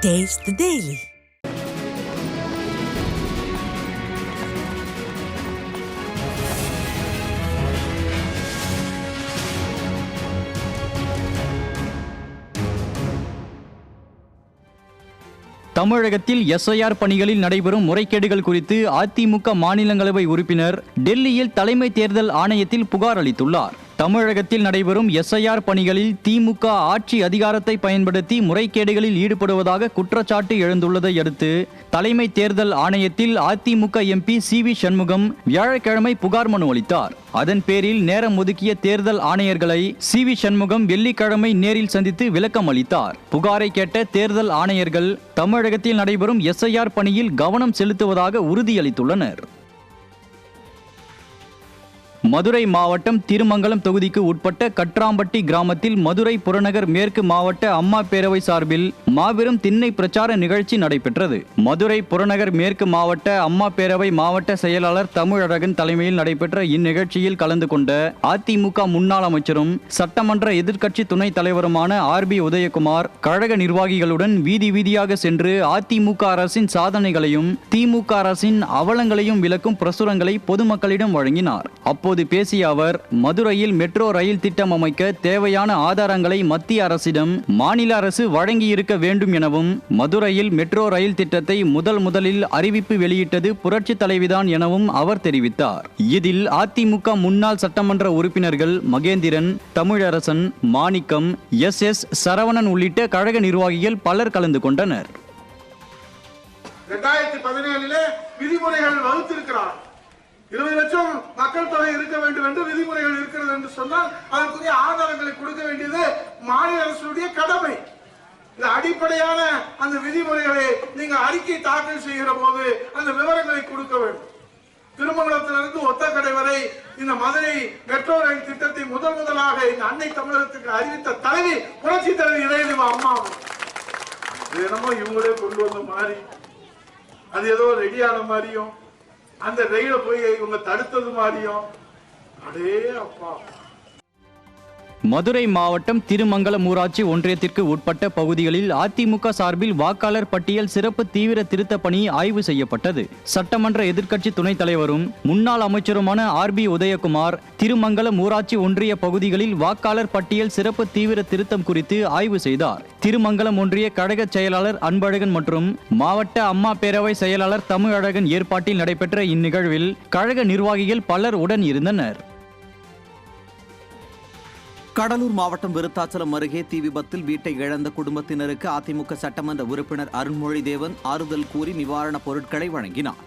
Taste the Daily. தமிழகத்தில் SIR பணிகளில் நடைபெறும் முறைகேடுகள் குறித்து அதிமுக மாநிலங்களவை உறுப்பினர் டெல்லியில் தலைமை தேர்தல் ஆணையத்தில் புகார் அளித்துள்ளார். தமிழகத்தில் நடைபெறும் எஸ்ஐஆர் பணிகளில் திமுக ஆட்சி அதிகாரத்தை பயன்படுத்தி முறைகேடுகளில் ஈடுபடுவதாக குற்றச்சாட்டு எழுந்துள்ளதை அடுத்து தலைமை தேர்தல் ஆணையத்தில் அதிமுக எம்பி சி.வி. சண்முகம் வியாழக்கிழமை புகார் மனு அளித்தார். அதன் பேரில் நேரம் ஒதுக்கிய தேர்தல் ஆணையர்களை சி.வி. சண்முகம் வெள்ளிக்கிழமை நேரில் சந்தித்து விளக்கம் அளித்தார். புகாரை கேட்ட தேர்தல் ஆணையர்கள் தமிழகத்தில் நடைபெறும் எஸ்ஐஆர் பணியில் கவனம் செலுத்துவதாக உறுதியளித்துள்ளனர். மதுரை மாவட்டம் திருமங்கலம் தொகுதிக்கு உட்பட்ட கட்ராம்பட்டி கிராமத்தில் மதுரை புறநகர் மேற்கு மாவட்ட அம்மா பேரவை சார்பில் மாபெரும் திண்ணை பிரச்சார நிகழ்ச்சி நடைபெற்றது. மதுரை புறநகர் மேற்கு மாவட்ட அம்மா பேரவை மாவட்ட செயலாளர் தமிழழகன் தலைமையில் நடைபெற்ற இந்நிகழ்ச்சியில் கலந்து கொண்ட அதிமுக முன்னாள் அமைச்சரும் சட்டமன்ற எதிர்க்கட்சி துணைத் தலைவருமான ஆர்.பி. உதயகுமார் கழக நிர்வாகிகளுடன் வீதி வீதியாக சென்று அதிமுக அரசின் சாதனைகளையும் திமுக அரசின் அவலங்களையும் விளக்கும் பிரசுரங்களை பொதுமக்களிடம் வழங்கினார். அப்போது பேசிய அவர், மதுரையில் மெட்ரோ ரயில் திட்டம் அமைக்க தேவையான ஆதாரங்களை மத்திய அரசிடம் மாநில அரசு வழங்கியிருக்க வேண்டும் எனவும், மதுரையில் மெட்ரோ ரயில் திட்டத்தை முதலில் அறிவிப்பு வெளியிட்டது புரட்சி தலைவிதான் எனவும் அவர் தெரிவித்தார். இதில் அதிமுக முன்னாள் சட்டமன்ற உறுப்பினர்கள் மகேந்திரன், தமிழரசன், மாணிக்கம், எஸ். சரவணன் உள்ளிட்ட கழக நிர்வாகிகள் பலர் கலந்து கொண்டனர். 2017 விதிமுறைகள் வகுத்திருக்கிறார். 20 லட்சம் மக்கள் தொகை இருக்க வேண்டும் என்று விதிமுறைகள் இருக்கிறது என்று சொன்னால் அதற்குரிய ஆதாரங்களை கொடுக்க வேண்டியது மாநில அரசுடைய கடமை. இந்த அடிப்படையான அந்த விதிமுறைகளை நீங்க அறிக்கை தாக்கல் செய்கிற போது அந்த விவரங்களை கொடுக்க வேண்டும். திருமங்கலத்திலிருந்து ஒத்தக்கடை வரை இந்த மதுரை மெட்ரோ ரயில் திட்டத்தை முதலாக இந்த அன்னை தமிழகத்துக்கு அறிவித்த தலைவி புரட்சி தலைவி இதயதேவ அம்மா. இது என்னமோ இவங்களே கொண்டு வந்த மாதிரி, அது ஏதோ ரெடியான மாதிரியும், அந்த ரயில போய் இவங்க தடுத்தது மாதிரியும். அடே அப்பா. மதுரை மாவட்டம் திருமங்கலம் ஊராட்சி ஒன்றியத்திற்கு உட்பட்ட பகுதிகளில் அதிமுக சார்பில் வாக்காளர் பட்டியல் சிறப்பு தீவிர திருத்த பணி ஆய்வு செய்யப்பட்டது. சட்டமன்ற எதிர்க்கட்சி துணைத் தலைவரும் முன்னாள் அமைச்சருமான ஆர்.பி. உதயகுமார் திருமங்கலம் ஊராட்சி ஒன்றிய பகுதிகளில் வாக்காளர் பட்டியல் சிறப்பு தீவிர திருத்தம் குறித்து ஆய்வு செய்தார். திருமங்கலம் ஒன்றிய கழக செயலாளர் அன்பழகன் மற்றும் மாவட்ட அம்மா பேரவை செயலாளர் தமிழழகன் ஏற்பாட்டில் நடைபெற்ற இந்நிகழ்வில் கழக நிர்வாகிகள் பலர் உடன் இருந்தனர். கடலூர் மாவட்டம் விருத்தாச்சலம் அருகே தீ விபத்தில் வீட்டை இழந்த குடும்பத்தினருக்கு அதிமுக சட்டமன்ற உறுப்பினர் அருண்மொழிதேவன் ஆறுதல் கூறி நிவாரணப் பொருட்களை வழங்கினார்.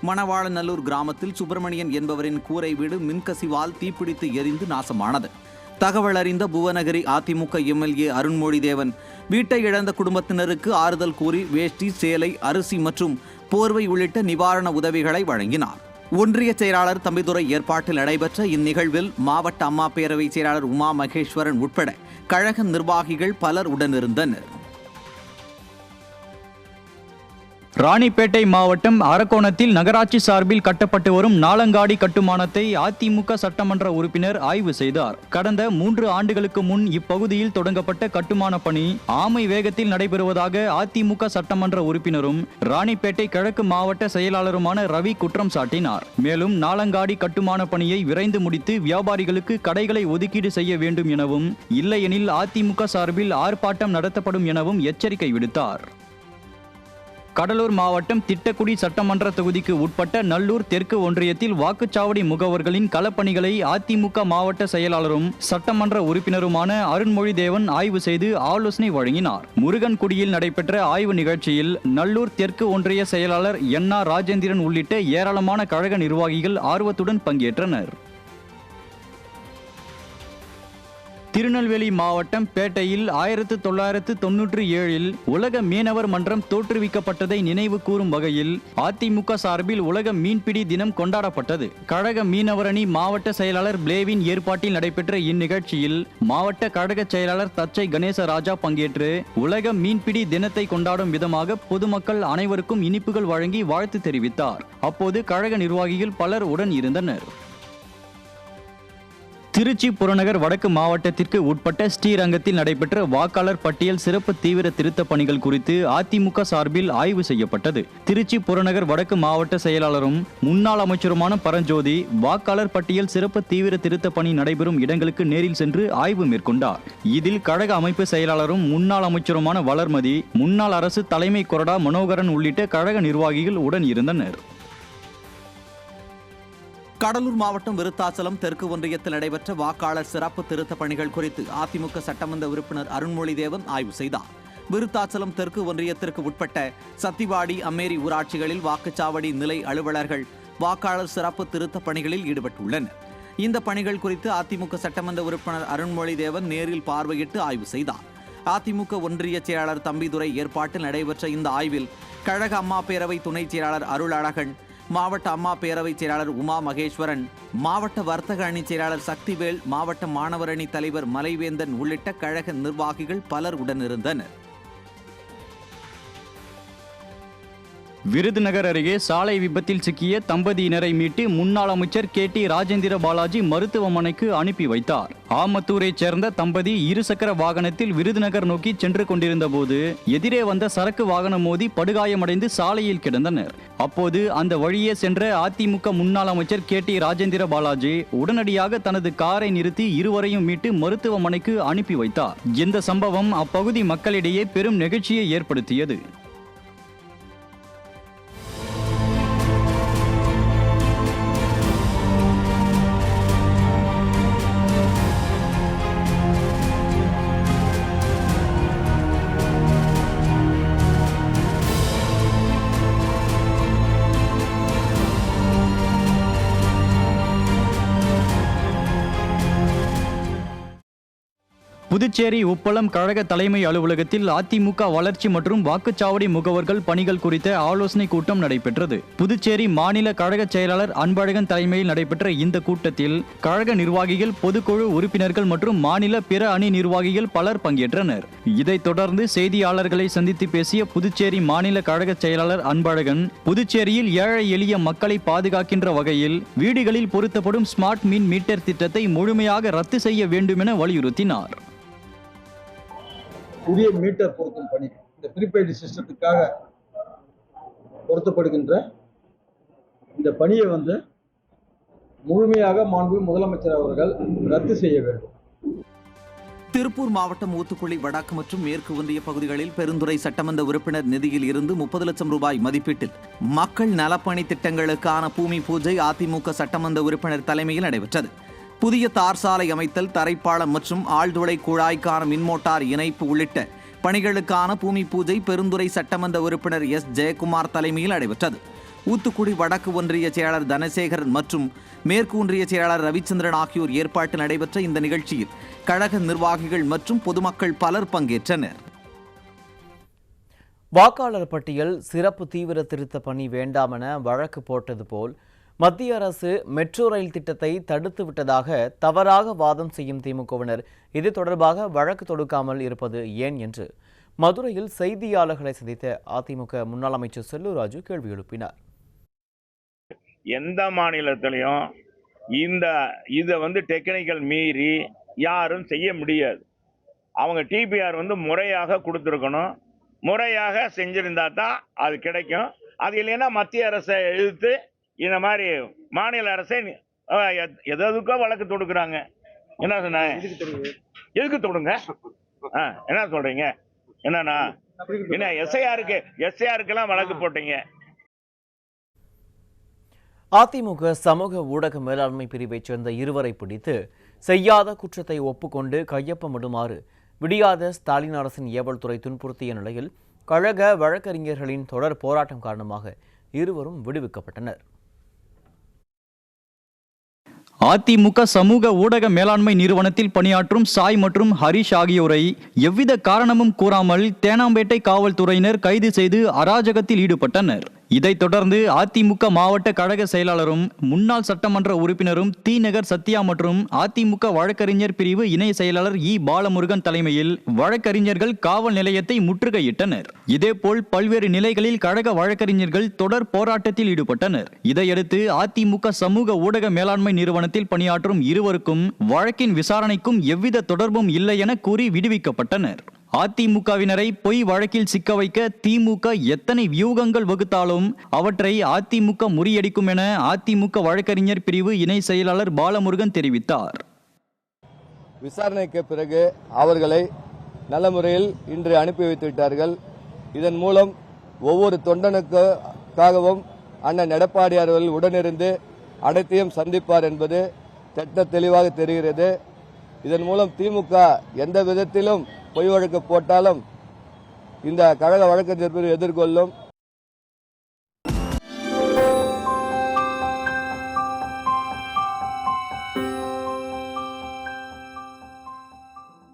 மணவாளநல்லூர் கிராமத்தில் சுப்பிரமணியன் என்பவரின் கூரை வீடு மின்கசிவால் தீப்பிடித்து எரிந்து நாசமானது. தகவல் அறிந்த புவனகிரி அதிமுக எம்எல்ஏ அருண்மொழிதேவன் வீட்டை இழந்த குடும்பத்தினருக்கு ஆறுதல் கூறி வேஷ்டி, சேலை, அரிசி மற்றும் போர்வை உள்ளிட்ட நிவாரண உதவிகளை வழங்கினார். ஒன்றிய செயலாளர் தம்பிதுரை ஏற்பாட்டில் நடைபெற்ற இந்நிகழ்வில் மாவட்ட அம்மா பேரவை செயலாளர் உமா மகேஸ்வரன் உட்பட கழக நிர்வாகிகள் பலர் உடனிருந்தனர். ராணிப்பேட்டை மாவட்டம் அரக்கோணத்தில் நகராட்சி சார்பில் கட்டப்பட்டு வரும் நாளங்காடி கட்டுமானத்தை அதிமுக சட்டமன்ற உறுப்பினர் ஆய்வு செய்தார். கடந்த 3 ஆண்டுகளுக்கு முன் இப்பகுதியில் தொடங்கப்பட்ட கட்டுமான பணி ஆமை வேகத்தில் நடைபெறுவதாக அதிமுக சட்டமன்ற உறுப்பினரும் ராணிப்பேட்டை கிழக்கு மாவட்ட செயலாளருமான ரவி குற்றம் சாட்டினார். மேலும் நாளங்காடி கட்டுமான பணியை விரைந்து முடித்து வியாபாரிகளுக்கு கடைகளை ஒதுக்கீடு செய்ய வேண்டும் எனவும், இல்லையெனில் அதிமுக சார்பில் ஆர்ப்பாட்டம் நடத்தப்படும் எனவும் எச்சரிக்கை விடுத்தார். கடலூர் மாவட்டம் திட்டக்குடி சட்டமன்ற தொகுதிக்கு உட்பட்ட நல்லூர் தெற்கு ஒன்றியத்தில் வாக்குச்சாவடி முகவர்களின் களப்பணிகளை அதிமுக மாவட்ட செயலாளரும் சட்டமன்ற உறுப்பினருமான அருண்மொழிதேவன் ஆய்வு செய்து ஆலோசனை வழங்கினார். முருகன்குடியில் நடைபெற்ற ஆய்வு நிகழ்ச்சியில் நல்லூர் தெற்கு ஒன்றிய செயலாளர் என்.ஆர். ராஜேந்திரன் உள்ளிட்ட ஏராளமான கழக நிர்வாகிகள் ஆர்வத்துடன் பங்கேற்றனர். திருநெல்வேலி மாவட்டம் பேட்டையில் 1997 உலக மீனவர் மன்றம் தோற்றுவிக்கப்பட்டதை நினைவு கூறும் வகையில் அதிமுக சார்பில் உலக மீன்பிடி தினம் கொண்டாடப்பட்டது. கழக மீனவரணி மாவட்ட செயலாளர் பிளேவின் ஏற்பாட்டில் நடைபெற்ற இந்நிகழ்ச்சியில் மாவட்ட கழக செயலாளர் தச்சை கணேசராஜா பங்கேற்று உலக மீன்பிடி தினத்தை கொண்டாடும் விதமாக பொதுமக்கள் அனைவருக்கும் இனிப்புகள் வழங்கி வாழ்த்து தெரிவித்தார். அப்போது கழக நிர்வாகிகள் பலர் உடன் இருந்தனர். திருச்சி புறநகர் வடக்கு மாவட்டத்திற்கு உட்பட்ட ஸ்ரீரங்கத்தில் நடைபெற்ற வாக்காளர் பட்டியல் சிறப்பு தீவிர திருத்த பணிகள் குறித்து அதிமுக சார்பில் ஆய்வு செய்யப்பட்டது. திருச்சி புறநகர் வடக்கு மாவட்ட செயலாளரும் முன்னாள் அமைச்சருமான பரஞ்சோதி வாக்காளர் பட்டியல் சிறப்பு தீவிர திருத்த பணி நடைபெறும் இடங்களுக்கு நேரில் சென்று ஆய்வு மேற்கொண்டார். இதில் கழக அமைப்பு செயலாளரும் முன்னாள் அமைச்சருமான வளர்மதி, முன்னாள் அரசு தலைமை கொறடா மனோகரன் உள்ளிட்ட கழக நிர்வாகிகள் உடன் இருந்தனர். கடலூர் மாவட்டம் விருத்தாச்சலம் தெற்கு ஒன்றியத்தில் நடைபெற்ற வாக்காளர் சிறப்பு திருத்த பணிகள் குறித்து அதிமுக சட்டமன்ற உறுப்பினர் அருண்மொழிதேவன் ஆய்வு செய்தார். விருத்தாச்சலம் தெற்கு ஒன்றியத்திற்கு உட்பட்ட சத்திவாடி, அம்மேரி ஊராட்சிகளில் வாக்குச்சாவடி நிலை அலுவலர்கள் வாக்காளர் சிறப்பு திருத்த பணிகளில் ஈடுபட்டுள்ளனர். இந்த பணிகள் குறித்து அதிமுக சட்டமன்ற உறுப்பினர் அருண்மொழிதேவன் நேரில் பார்வையிட்டு ஆய்வு செய்தார். அதிமுக ஒன்றிய செயலாளர் தம்பிதுரை ஏற்பாட்டில் நடைபெற்ற இந்த ஆய்வில் கழக அம்மா பேரவை துணை செயலாளர் அருளழகன், மாவட்ட அம்மா பேரவை செயலாளர் உமா மகேஸ்வரன், மாவட்ட வர்த்தக அணி செயலாளர் சக்திவேல், மாவட்ட மாணவர் அணி தலைவர் மலைவேந்தன் உள்ளிட்ட கழக நிர்வாகிகள் பலர் உடனிருந்தனர். விருதுநகர் அருகே சாலை விபத்தில் சிக்கிய தம்பதியினரை மீட்டு முன்னாள் அமைச்சர் KT ராஜேந்திர பாலாஜி மருத்துவமனைக்கு அனுப்பி வைத்தார். ஆமத்தூரைச் சேர்ந்த தம்பதி இருசக்கர வாகனத்தில் விருதுநகர் நோக்கி சென்று கொண்டிருந்த போது எதிரே வந்த சரக்கு வாகனம் மோதி படுகாயமடைந்து சாலையில் கிடந்தனர். அப்போது அந்த வழியே சென்ற அதிமுக முன்னாள் அமைச்சர் KT ராஜேந்திர பாலாஜி உடனடியாக தனது காரை நிறுத்தி இருவரையும் மீட்டு மருத்துவமனைக்கு அனுப்பி வைத்தார். இந்த சம்பவம் அப்பகுதி மக்களிடையே பெரும் நெகிழ்ச்சியை ஏற்படுத்தியது. புதுச்சேரி உப்பளம் கழக தலைமை அலுவலகத்தில் அதிமுக வளர்ச்சி மற்றும் வாக்குச்சாவடி முகவர்கள் பணிகள் குறித்த ஆலோசனை கூட்டம் நடைபெற்றது. புதுச்சேரி மாநில கழக செயலாளர் அன்பழகன் தலைமையில் நடைபெற்ற இந்த கூட்டத்தில் கழக நிர்வாகிகள், பொதுக்குழு உறுப்பினர்கள் மற்றும் மாநில பிற அணி நிர்வாகிகள் பலர் பங்கேற்றனர். இதைத் தொடர்ந்து செய்தியாளர்களை சந்தித்து பேசிய புதுச்சேரி மாநில கழக செயலாளர் அன்பழகன், புதுச்சேரியில் ஏழை எளிய மக்களை பாதுகாக்கின்ற வகையில் வீடுகளில் பொருத்தப்படும் ஸ்மார்ட் மீட்டர் திட்டத்தை முழுமையாக ரத்து செய்ய வேண்டும் என வலியுறுத்தினார். புதிய மீட்டர் பொருத்தும் பணி, இந்த ப்ரீபெய்டு சிஸ்டத்துக்காக பொருத்தப்படுகின்ற இந்த பணியை முழுமையாக மாண்பு முதலமைச்சர் அவர்கள் ரத்து செய்ய வேண்டும். திருப்பூர் மாவட்டம் ஊத்துக்குளி வடக்கு மற்றும் மேற்கு ஒன்றிய பகுதிகளில் பெருந்துறை சட்டமன்ற உறுப்பினர் நிதியில் இருந்து 30 லட்சம் ரூபாய் மதிப்பீட்டில் மக்கள் நலப்பணி திட்டங்களுக்கான பூமி பூஜை அதிமுக சட்டமன்ற உறுப்பினர் தலைமையில் நடைபெற்றது. புதிய தார் சாலை அமைத்தல், தரைப்பாலம் மற்றும் ஆழ்துளை குழாய்க்கான மின்மோட்டார் இணைப்பு உள்ளிட்ட பணிகளுக்கான பூமி பூஜை பெருந்துறை சட்டமன்ற உறுப்பினர் S. ஜெயக்குமார் தலைமையில் நடைபெற்றது. ஊத்துக்குடி வடக்கு ஒன்றிய செயலாளர் தனசேகரன் மற்றும் மேற்கு ஒன்றிய செயலாளர் ரவிச்சந்திரன் ஆகியோர் ஏற்பாட்டில் நடைபெற்ற இந்த நிகழ்ச்சியில் கழக நிர்வாகிகள் மற்றும் பொதுமக்கள் பலர் பங்கேற்றனர். வாக்காளர் பட்டியல் சிறப்பு தீவிர திருத்த பணி வேண்டாம் என வழக்கு போட்டது போல் மத்திய அரசு மெட்ரோ ரயில் திட்டத்தை தடுத்து விட்டதாக தவறாக வாதம் செய்யும் திமுகவினர் இது தொடர்பாக வழக்கு தொடுக்காமல் இருப்பது ஏன் என்று மதுரையில் செய்தியாளர்களை சந்தித்த அதிமுக முன்னாள் அமைச்சர் செல்லூர் ராஜு கேள்வி எழுப்பினார். எந்த மாநிலத்திலையும் இதை டெக்னிக்கல் மீறி யாரும் செய்ய முடியாது. அவங்க டிபிஆர் முறையாக கொடுத்துருக்கணும், முறையாக செஞ்சிருந்தா தான் அது கிடைக்கும். அது இல்லைன்னா மத்திய அரசை எதிர்த்து இந்த மாதிரி மாநில அரசை எதுக்கோ வழக்கு தொடுக்கிறாங்க. என்ன சொன்ன, எதுக்கு தொடுங்க, என்ன சொல்றீங்க, என்னன்னா என்ன எஸ்ஐஆருக்கெல்லாம் வழக்கு போட்டீங்க. அதிமுக சமூக ஊடக மேலாண்மை பிரிவைச் சேர்ந்த இருவரை பிடித்து செய்யாத குற்றத்தை ஒப்புக்கொண்டு கையொப்பமிடுமாறு விடியாத ஸ்டாலின் அரசின் ஏவல் துறை துன்புறுத்திய நிலையில் கழக வழக்கறிஞர்களின் தொடர் போராட்டம் காரணமாக இருவரும் விடுவிக்கப்பட்டனர். அதிமுக சமூக ஊடக மேலாண்மை நிறுவனத்தில் பணியாற்றும் சாய் மற்றும் ஹரிஷ் ஆகியோரை எவ்வித காரணமும் கூறாமல் தேனாம்பேட்டை காவல்துறையினர் கைது செய்து அராஜகத்தில் ஈடுபட்டனர். இதைத் தொடர்ந்து அதிமுக மாவட்ட கழக செயலாளரும் முன்னாள் சட்டமன்ற உறுப்பினரும் தீநகர் சத்யா மற்றும் அதிமுக வழக்கறிஞர் பிரிவு இணை செயலாளர் இ பாலமுருகன் தலைமையில் வழக்கறிஞர்கள் காவல் நிலையத்தை முற்றுகையிட்டனர். இதேபோல் பல்வேறு நிலைகளில் கழக வழக்கறிஞர்கள் தொடர் போராட்டத்தில் ஈடுபட்டனர். இதையடுத்து அதிமுக சமூக ஊடக மேலாண்மை நிறுவனத்தில் பணியாற்றும் இருவருக்கும் வழக்கின் விசாரணைக்கும் எவ்வித தொடர்பும் இல்லை என கூறி விடுவிக்கப்பட்டனர். அதிமுகவினரை பொய் வழக்கில் சிக்க வைக்க திமுக எத்தனை வியூகங்கள் வகுத்தாலும் அவற்றை அதிமுக முறியடிக்கும் என அதிமுக வழக்கறிஞர் பிரிவு இணை செயலாளர் பாலமுருகன் தெரிவித்தார். விசாரணைக்கு பிறகு அவர்களை நல்ல முறையில் இன்று அனுப்பி வைத்துவிட்டார்கள். இதன் மூலம் ஒவ்வொரு தொண்டனுக்காகவும் அண்ணன் எடப்பாடியார் அவர்கள் உடனிருந்து அனைத்தையும் சந்திப்பார் என்பது திட்ட தெளிவாக தெரிகிறது. இதன் மூலம் திமுக எந்த விதத்திலும் பொய் வழக்கு போட்டாலும் இந்த கழக வழக்கறிஞர் பிரிவு எதிர்கொள்ளும்.